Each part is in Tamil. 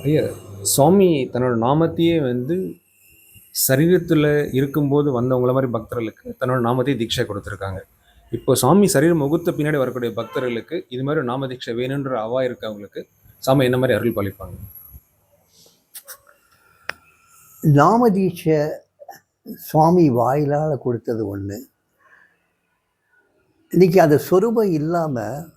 ஐயா, சுவாமி தன்னோட நாமத்தையே சரீரத்துல இருக்கும்போது வந்தவங்கள மாரி பக்தர்களுக்கு தன்னோட நாமத்தையே தீட்சை குடுத்துருக்காங்க. இப்போ சாமி சரீரம் முகுத்த பின்னாடி வரக்கூடிய பக்தர்களுக்கு, இது மாரி ஒரு நாம தீட்சை வேணுன்ற அவா இருக்கவங்களுக்கு, சாமி என்ன மாரி அருள் பாலிப்பாங்க? நாமதீட்சை சுவாமி வாயிலால் கொடுத்தது ஒன்று. இன்னைக்கு அந்த சொரூபம் இல்லாமல்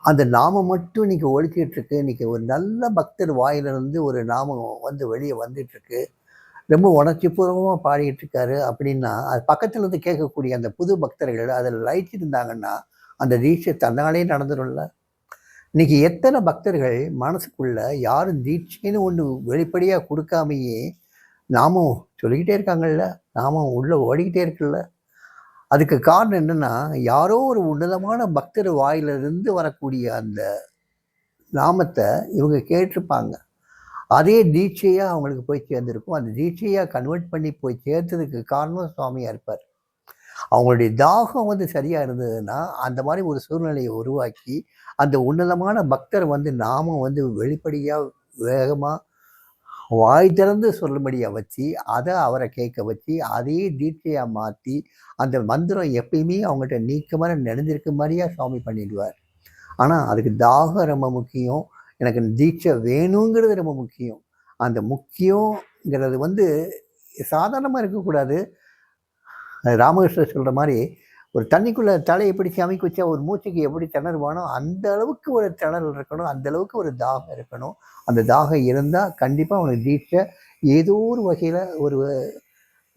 அந்த நாமம் மட்டும் இன்னைக்கு ஒழிச்சிட்டு இருக்கு. இன்னைக்கு ஒரு நல்ல பக்தர் வாயிலிருந்து ஒரு நாமம் வெளியே வந்துட்டு இருக்கு. ரொம்ப உணர்ச்சிபூர்வமாக பாடிட்டு இருக்காரு அப்படின்னா, அது பக்கத்துல இருந்து கேட்கக்கூடிய அந்த புது பக்தர்கள் அதில் லயிச்சிருந்தாங்கன்னா, அந்த தீட்சை தன்னாலே நடந்துரும்ல. இன்னைக்கு எத்தனை பக்தர்கள் மனசுக்குள்ள யாரும் தீட்சைன்னு ஒன்று வெளிப்படையாக கொடுக்காமையே நாமம் சொல்லிக்கிட்டே இருக்காங்கல்ல, நாமம் உள்ள ஓடிக்கிட்டே இருக்குல்ல. அதுக்கு காரணம் என்னன்னா, யாரோ ஒரு உன்னதமான பக்தர் வாயிலிருந்து வரக்கூடிய அந்த நாமத்தை இவங்க கேட்டிருப்பாங்க. அதே தீட்சையா அவங்களுக்கு போய் சேர்ந்திருக்கும். அந்த தீட்சையா கன்வெர்ட் பண்ணி போய் சேர்த்ததுக்கு காரணம் சுவாமியா இருப்பார். அவங்களுடைய தாகம் சரியா இருந்ததுன்னா, அந்த மாதிரி ஒரு சூழ்நிலையை உருவாக்கி, அந்த உன்னதமான பக்தர் நாமம் வெளிப்படையா வேகமா வாய் திறந்து சொல்லும்படியா வச்சு, அதை அவரை கேட்க வச்சு, அதே தீட்சையா மாற்றி, அந்த மந்திரம் எப்பயுமே அவங்ககிட்ட நீக்கமான நினைஞ்சிருக்க மாதிரியா சுவாமி பண்ணிடுவார். ஆனால் அதுக்கு தாகம் ரொம்ப முக்கியம். எனக்கு தீட்சை வேணுங்கிறது ரொம்ப முக்கியம். அந்த முக்கியங்கிறது சாதாரணமாக இருக்கக்கூடாது. ராமகிருஷ்ணர் சொல்கிற மாதிரி, ஒரு தண்ணிக்குள்ளே தலையை பிடிச்சி அமைக்க வச்சா ஒரு மூச்சுக்கு எப்படி திணறுவானோ, அந்த அளவுக்கு ஒரு திணறல் இருக்கணும், அந்த அளவுக்கு ஒரு தாகம் இருக்கணும். அந்த தாகம் இருந்தால் கண்டிப்பாக அவனுக்கு தீட்சை ஏதோ ஒரு வகையில் ஒரு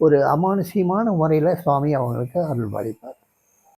ஒரு அமானுஷ்யமான முறையில் சுவாமி அவங்களுக்கு அருள் பாலிப்பார்.